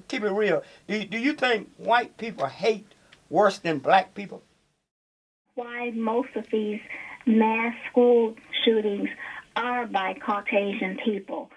keep it real. Do you think white people hate worse than black people? Why most of these mass school shootings are by Caucasian people.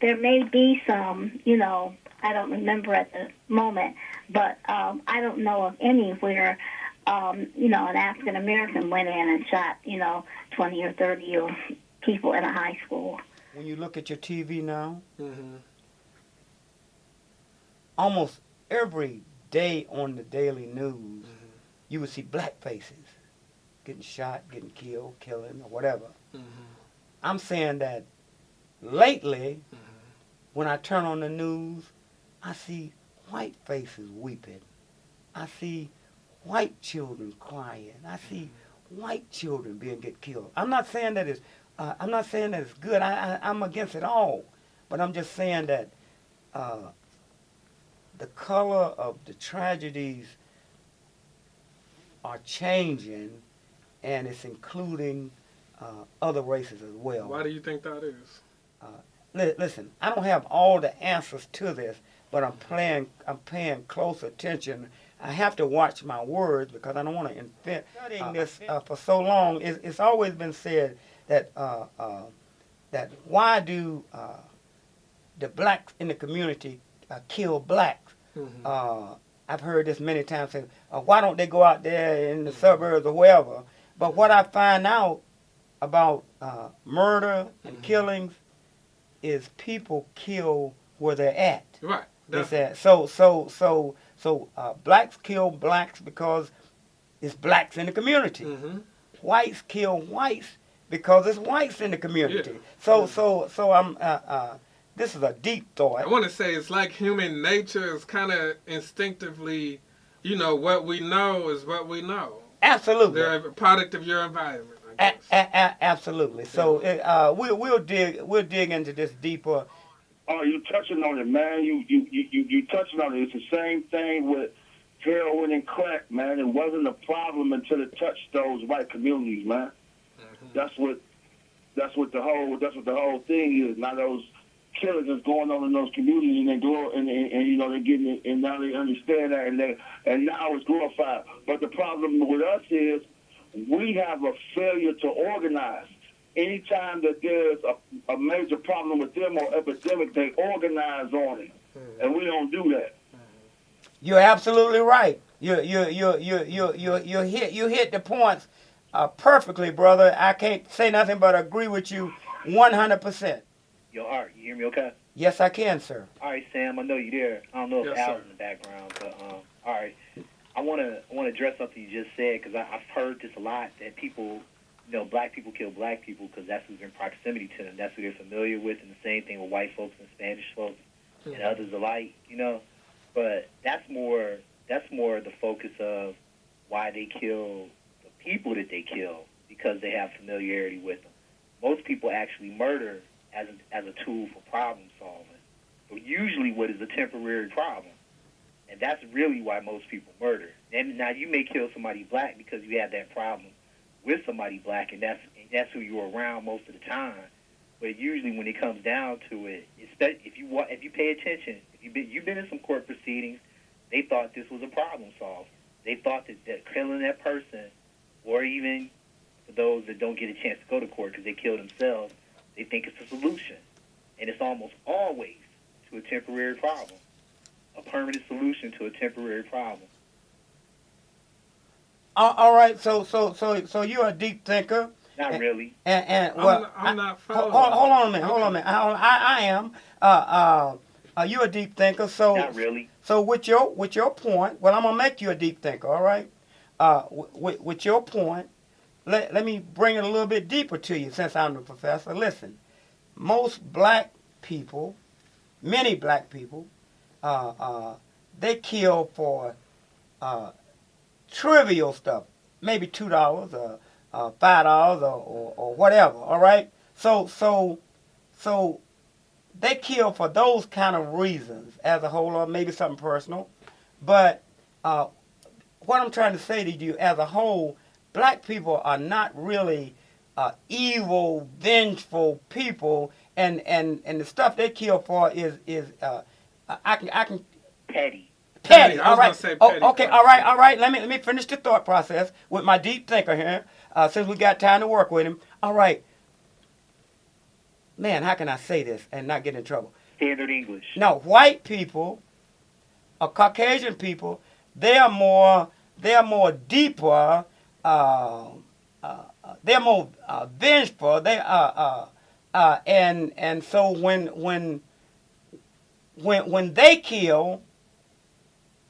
There may be some, I don't remember at the moment, but I don't know of anywhere, an African American went in and shot, 20 or 30 people in a high school. When you look at your TV now, almost every day on the daily news, you would see black faces getting shot, getting killed, killing, or whatever. I'm saying that lately, when I turn on the news, I see white faces weeping. I see white children crying. I see white children get killed. I'm not saying that it's good. I'm against it all, but I'm just saying that the color of the tragedies are changing, and it's including other races as well. Why do you think that is? Listen, I don't have all the answers to this, but I'm paying close attention. I have to watch my words because I don't want to invent. Studying this for so long, it's always been said that that why do the blacks in the community kill blacks? I've heard this many times. Say, why don't they go out there in the suburbs or wherever? But what I find out about murder and killings is people kill where they're at. Right. So blacks kill blacks because it's blacks in the community. Whites kill whites because it's whites in the community. Yeah. So I'm. This is a deep thought. I want to say it's like human nature is kind of instinctively, what we know is what we know. Absolutely. They're a product of your environment. Absolutely. So we'll dig into this deeper. Oh, you touching on it, man. You touching on it. It's the same thing with heroin and crack, man. It wasn't a problem until it touched those white communities, man. That's what the whole thing is. Now those killings that's going on in those communities, and they go and they're getting it, and now they understand that, and now it's glorified. But the problem with us is we have a failure to organize. Anytime that there's a major problem with them or epidemic, they organize on it, and we don't do that. You're absolutely right. You hit the points perfectly, brother. I can't say nothing but agree with you 100%. Yo, Art, you hear me okay? Yes, I can, sir. All right, Sam, I know you're there. I don't know if Al's in the background, but all right. I want to address something you just said because I've heard this a lot, that people, black people kill black people because that's who's in proximity to them. That's who they're familiar with, and the same thing with white folks and Spanish folks and others alike, But that's more the focus of why they kill the people that they kill, because they have familiarity with them. Most people actually murder as a tool for problem solving, but usually what is a temporary problem. And that's really why most people murder. And now you may kill somebody black because you have that problem with somebody black, and that's who you're around most of the time. But usually when it comes down to it, if you pay attention, if you've been in some court proceedings, they thought this was a problem solver. They thought that killing that person, or even for those that don't get a chance to go to court because they kill themselves, they think it's a solution. And it's almost always to a temporary problem. A permanent solution to a temporary problem. All right, so you're a deep thinker. Not really. And well, I'm not following. Hold on a minute. I am. You're a deep thinker. So not really. So with your point, well, I'm gonna make you a deep thinker. All right. With your point, let me bring it a little bit deeper to you, since I'm the professor. Listen, most black people, many black people, they kill for trivial stuff, maybe $2 or $5 or whatever. All right. So they kill for those kind of reasons as a whole, or maybe something personal. But what I'm trying to say to you, as a whole, black people are not really evil, vengeful people, and the stuff they kill for is I can Petty. petty. I was All right. gonna say petty. Okay. All right. Let me finish the thought process with my deep thinker here. Since we got time to work with him. All right. Man, how can I say this and not get in trouble? Standard English. No, white people, or Caucasian people, they are more deeper. They're more vengeful. They and so when they kill,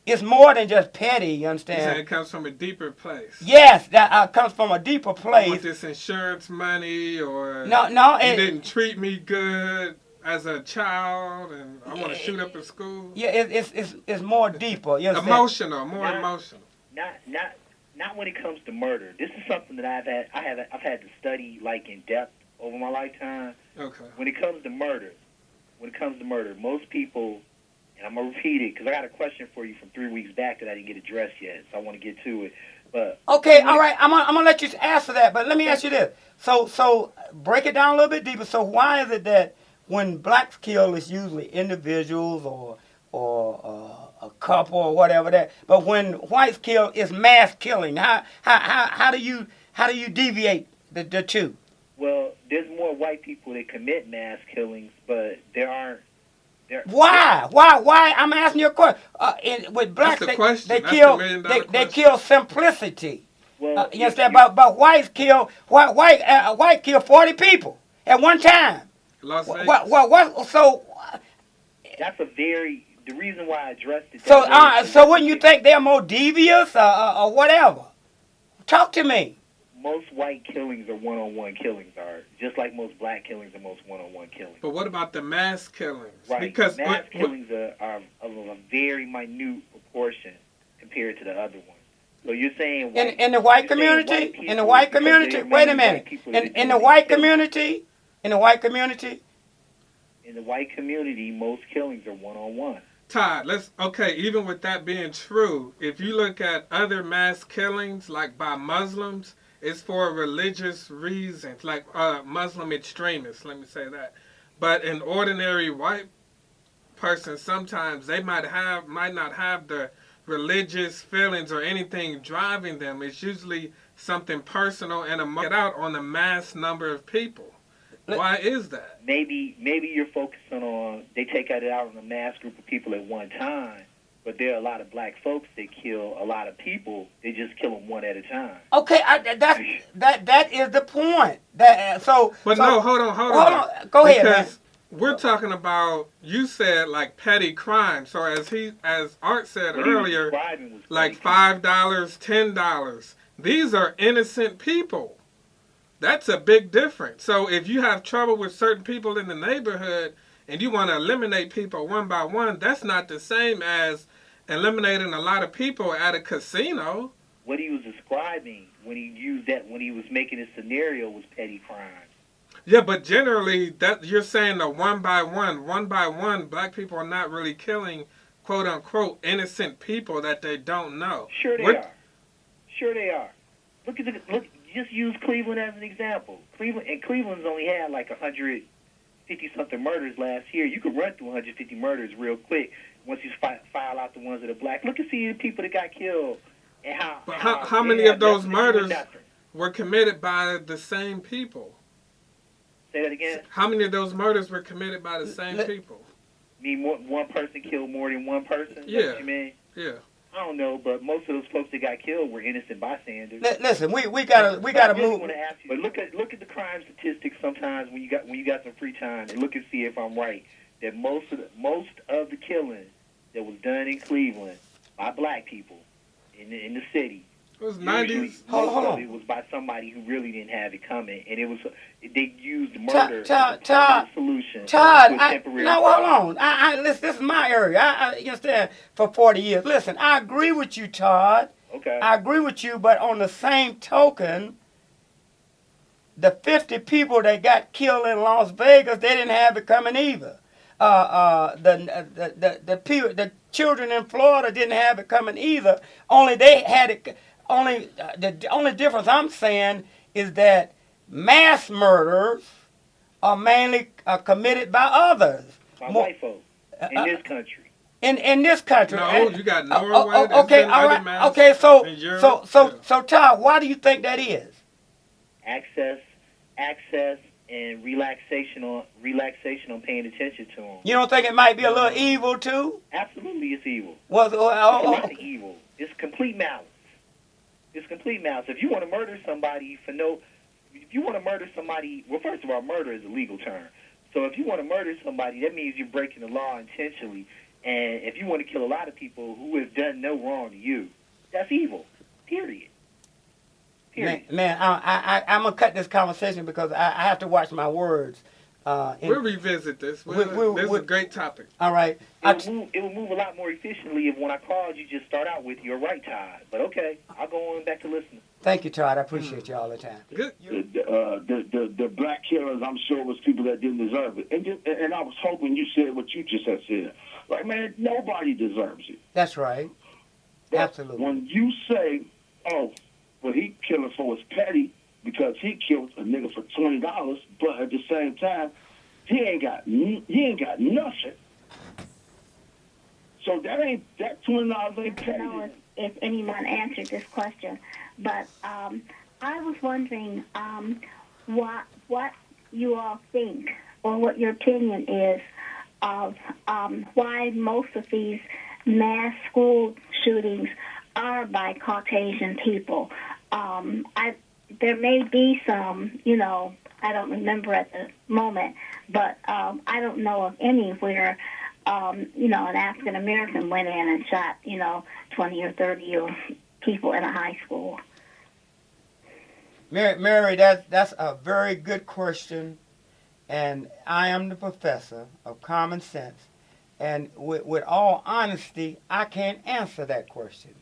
it's more than just petty. You You understand? saying it comes from a deeper place. Yes, that comes from a deeper I want place. this insurance money, or No, you didn't treat me good as a child, and I want to shoot up a school. yeah, it's more deeper. You understand? Emotional, more Not- emotional. Not when it comes to murder. This is something that I've had to study like in depth over my lifetime. Okay. When it comes to murder, most people, and I'm gonna repeat it because I got a question for you from 3 weeks back that I didn't get addressed yet, so I want to get to it. But Okay, all right. I'm gonna let you answer that, but let me ask you this. So break it down a little bit deeper. So why is it that when blacks kill, it's usually individuals or a couple or whatever that, but when whites kill, it's mass killing? How do you deviate the two? well, there's more white people that commit mass killings, but there aren't. Why? I'm asking you a question. With blacks, the question. they That's kill the $1 million they question. kill simplicity. Well, You understand? But whites kill white kill 40 people at one time. Las Vegas. What? So that's the reason why I addressed it. so that way is so wouldn't you think they're more devious or whatever? Talk to me. most white killings are one-on-one killings, are just like most black killings are most one-on-one killings. But what about the mass killings? Right. Because mass killings are of a very minute proportion compared to the other ones. So you're saying In the white community, people in the white because community. there are Wait a many minute. white people that In do the these white killings. community, in the white community. In the white community, most killings are one-on-one. Todd, even with that being true, if you look at other mass killings, like by Muslims, it's for religious reasons, like Muslim extremists, let me say that. But an ordinary white person, sometimes they might not have the religious feelings or anything driving them. It's usually something personal and get out on a mass number of people. Why is that? Maybe you're focusing on they take it out on a mass group of people at one time, but there are a lot of black folks that kill a lot of people. They just kill them one at a time. Okay, that is the point. Hold on. Go ahead, man. Because we're talking about, you said like petty crime. So as Art said What he was earlier, describing was like petty crime. $5, $10. These are innocent people. That's a big difference. So if you have trouble with certain people in the neighborhood and you want to eliminate people one by one, that's not the same as eliminating a lot of people at a casino. What he was describing when he used that, when he was making his scenario, was petty crime. Yeah, but generally, that you're saying the one by one, black people are not really killing, quote unquote, innocent people that they don't know. Sure they are. Sure they are. Look. Just use Cleveland as an example. Cleveland's only had like 150-something murders last year. You could run through 150 murders real quick once you file out the ones that are black. Look and see the people that got killed and how. But how many of those murders were committed by the same people? Say that again. How many of those murders were committed by the same people? You mean one person killed more than one person? Yeah. What you mean? Yeah. I don't know, but most of those folks that got killed were innocent bystanders. Listen, we gotta move. Want to ask you, but look at the crime statistics sometimes when you got some free time, and look and see if I'm right. That most of the killing that was done in Cleveland by black people in the city. It was 90s. Hold on. It was by somebody who really didn't have it coming, and it was they used murder as Todd, a solution. Todd, to a temporary hold problem. on. Listen, this is my area. I understand for 40 years. Listen, I agree with you, Todd. Okay. I agree with you, but on the same token, the 50 people that got killed in Las Vegas, they didn't have it coming either. The children in Florida didn't have it coming either. Only they had it. The only difference I'm saying is that mass murders are mainly committed by others. By white folks in this country. In this country. No, you got Norway. Okay, all right. Okay, so Todd, why do you think that is? Access, and relaxation on paying attention to them. You don't think it might be a little evil too? Absolutely, it's evil. Well, It's not evil. It's complete malice. It's complete malice. If you want to murder somebody well, first of all, murder is a legal term. So if you want to murder somebody, that means you're breaking the law intentionally. And if you want to kill a lot of people who have done no wrong to you, that's evil. Period. Man, I'm gonna cut this conversation because I have to watch my words. We'll revisit this. This is a great topic. All right. It will move a lot more efficiently if when I called you just start out with "You're right, Todd." But okay, I'll go on back to listening. Thank you, Todd. I appreciate you all the time. Good. The black killers, I'm sure, was people that didn't deserve it. And I was hoping you said what you just had said. Like, man, nobody deserves it. That's right. But Absolutely. when you say, oh, what he killing for is petty because he killed a nigga for $20, but at the same time, he ain't got nothing. So that $20 ain't petty. I don't know if anyone answered this question, but I was wondering what you all think or what your opinion is of why most of these mass school shootings are by Caucasian people. There may be some, I don't remember at the moment, but I don't know of any where, an African American went in and shot, 20 or 30 people in a high school. Mary, that's a very good question, and I am the professor of common sense, and with all honesty, I can't answer that question.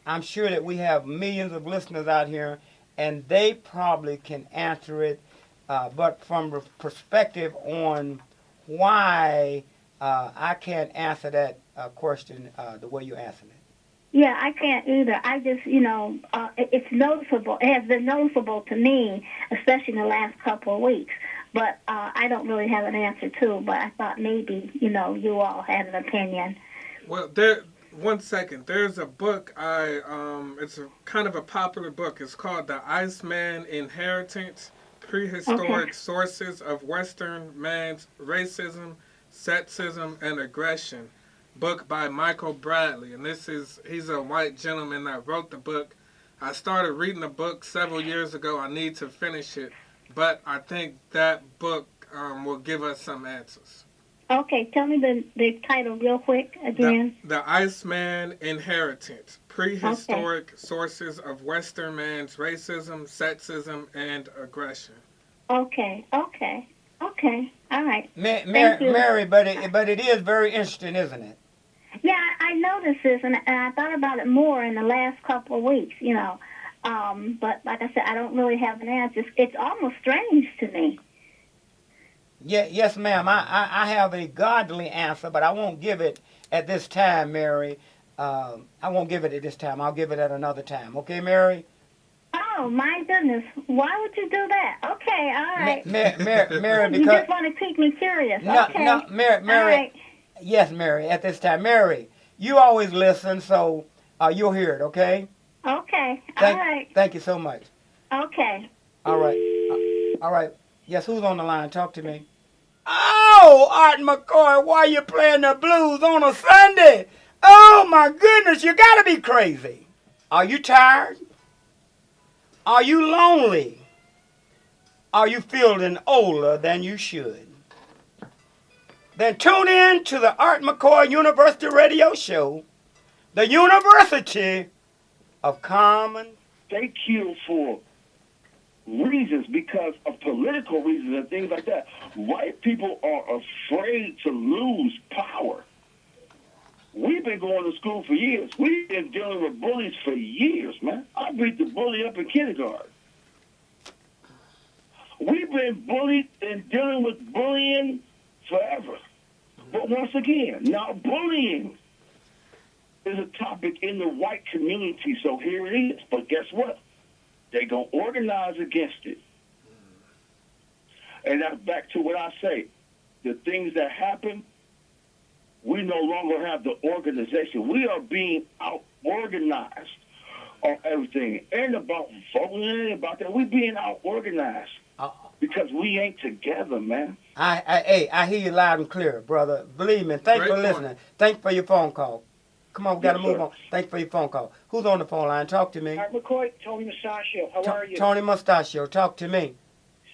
I'm sure that we have millions of listeners out here, and they probably can answer it, but from the perspective on why I can't answer that question the way you answered it. Yeah, I can't either. I just, it's noticeable. It has been noticeable to me, especially in the last couple of weeks. But I don't really have an answer to. But I thought maybe, you all had an opinion. Well, one second. There's a book. It's a kind of a popular book. It's called The Iceman Inheritance: Prehistoric Sources of Western Man's Racism, Sexism, and Aggression. Book by Michael Bradley, and he's a white gentleman that wrote the book. I started reading the book several years ago. I need to finish it, but I think that book will give us some answers. Okay, tell me the title real quick again. The Iceman Inheritance: Prehistoric Sources of Western Man's Racism, Sexism, and Aggression. Okay. All right. Mary, but it is very interesting, isn't it? Yeah, I noticed this, and I thought about it more in the last couple of weeks, But like I said, I don't really have an answer. It's almost strange to me. Yeah, yes, ma'am. I have a godly answer, but I won't give it at this time, Mary. I won't give it at this time. I'll give it at another time. Okay, Mary? Oh, my goodness. Why would you do that? Okay, all right. Mary, because... You just want to keep me curious. Okay. No, Mary. All right. Yes, Mary, at this time. Mary, you always listen, so you'll hear it, okay? Okay, all right. Thank you so much. Okay. All right. Yes, who's on the line? Talk to me. Oh, Art McCoy, why you playing the blues on a Sunday? Oh, my goodness, you got to be crazy. Are you tired? Are you lonely? Are you feeling older than you should? Then tune in to the Art McCoy University radio show, the University of Common. They kill for reasons because of political reasons and things like that. White people are afraid to lose power. We've been going to school for years. We've been dealing with bullies for years, man. I beat the bully up in kindergarten. We've been bullied and dealing with bullying forever. But once again, now bullying is a topic in the white community, so here it is. But guess what? They're going to organize against it. And that's back to what I say. The things that happen, we no longer have the organization. We are being out-organized on everything. And about voting, and about that. We're being out-organized because we ain't together, man. I hear you loud and clear, brother. Believe me. Thanks for listening. Thanks for your phone call. Come on, we got to move on. Thanks for your phone call. Who's on the phone line? Talk to me. Art McCoy, Tony Mustachio. How are you? Tony Mustachio, talk to me.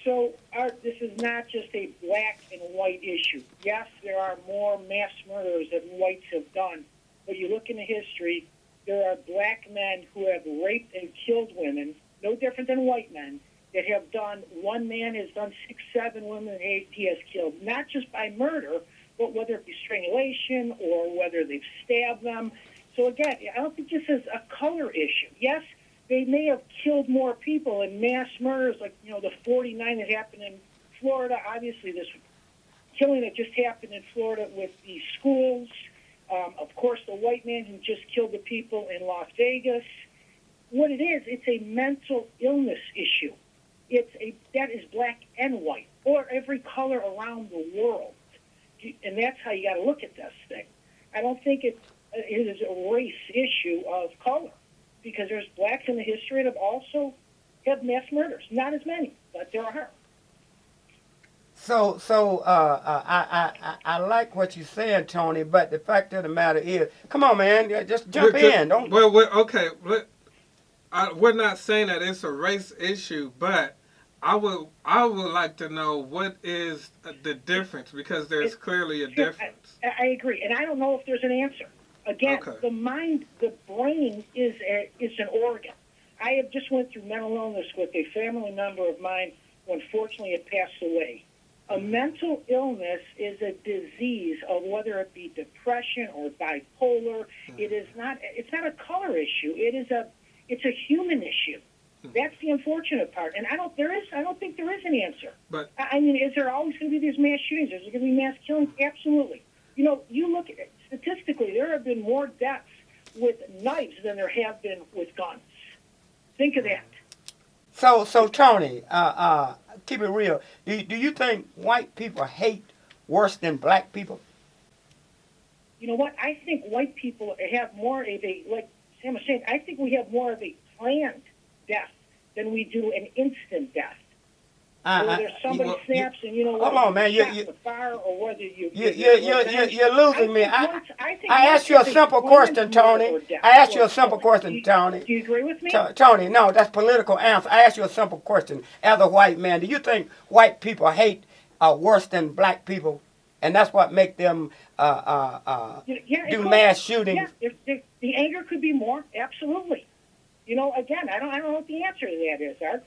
So, Art, this is not just a black and white issue. Yes, there are more mass murders than whites have done, but you look into history, there are black men who have raped and killed women, no different than white men, that have done, one man has done 6, 7 women he has killed, not just by murder, but whether it be strangulation or whether they've stabbed them. So again, I don't think this is a color issue. Yes, they may have killed more people in mass murders, like, the 49 that happened in Florida. Obviously, this killing that just happened in Florida with the schools. Of course, the white man who just killed the people in Las Vegas. What it is, it's a mental illness issue. That is black and white, or every color around the world. And that's how you got to look at this thing. I don't think it is a race issue of color, because there's blacks in the history that have also had mass murders. Not as many, but there are. So I like what you're saying, Tony, but the fact of the matter is, come on, man, just jump in. Don't. Well, okay. We're not saying that it's a race issue, but I would like to know what is the difference, because there's clearly a difference. I agree, and I don't know if there's an answer. Again, the mind, the brain is an organ. I have just went through mental illness with a family member of mine who unfortunately had passed away. A mental illness is a disease of whether it be depression or bipolar. It's not a color issue. It's a human issue. That's the unfortunate part, and I don't think there is an answer. But I mean, is there always going to be these mass shootings? Is there going to be mass killings? Absolutely. You look at it, statistically, there have been more deaths with knives than there have been with guns. Think of that. So Tony, keep it real. Do you think white people hate worse than black people? You know what? I think white people have more of a, like Sam was saying, I think we have more of a planned death than we do an instant death. Whether somebody snaps and hold on, man. The fire, or whether you're losing me. I asked you a simple question, Tony. I asked you a simple question, Tony. Do you agree with me? Tony, no, that's political answer. I asked you a simple question. As a white man, do you think white people hate worse than black people, and that's what make them do mass shootings? Yeah, if the anger could be more. Absolutely. Again, I don't know what the answer to that is, Art.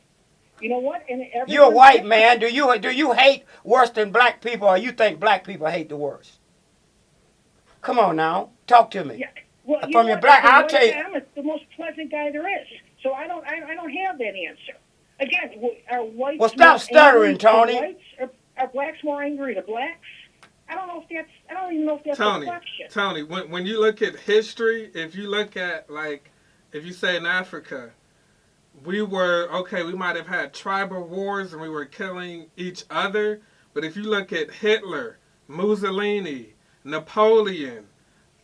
You know what? You're a white man. Do you hate worse than black people, or you think black people hate the worst? Come on now, talk to me. Yeah. Well, from your black, I'll tell you. I'm the most pleasant guy there is, so I don't have that answer. Again, are whites? Well, stop stuttering, Tony. Whites? Are blacks more angry to blacks? I don't even know if that's a question. Tony, when you look at history, if you look at, like, if you say in Africa, we might have had tribal wars and we were killing each other. But if you look at Hitler, Mussolini, Napoleon,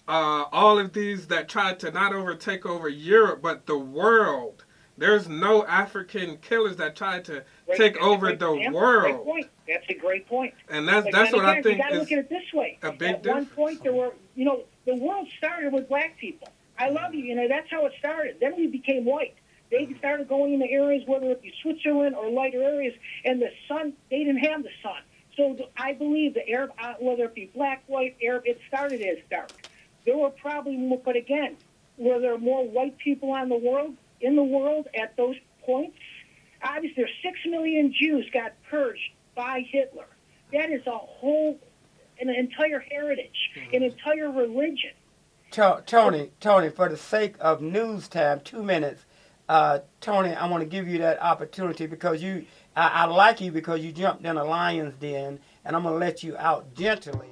all of these that tried to not take over Europe, but the world, there's no African killers that tried to take over the world. Great point. That's a great point. And that's what I think you got to look at it this way. A big At one point, there were, the world started with black people. I love you. That's how it started. Then we became white. They started going into areas, whether it be Switzerland or lighter areas, and the sun, they didn't have the sun. So I believe the Arab, whether it be black, white, Arab, it started as dark. There were probably more, but again, were there more white people in the world at those points? Obviously, 6 million Jews got purged by Hitler. That is an entire heritage, an entire religion. Tony, for the sake of news time, 2 minutes. Tony, I want to give you that opportunity because I like you because you jumped in a lion's den, and I'm going to let you out gently.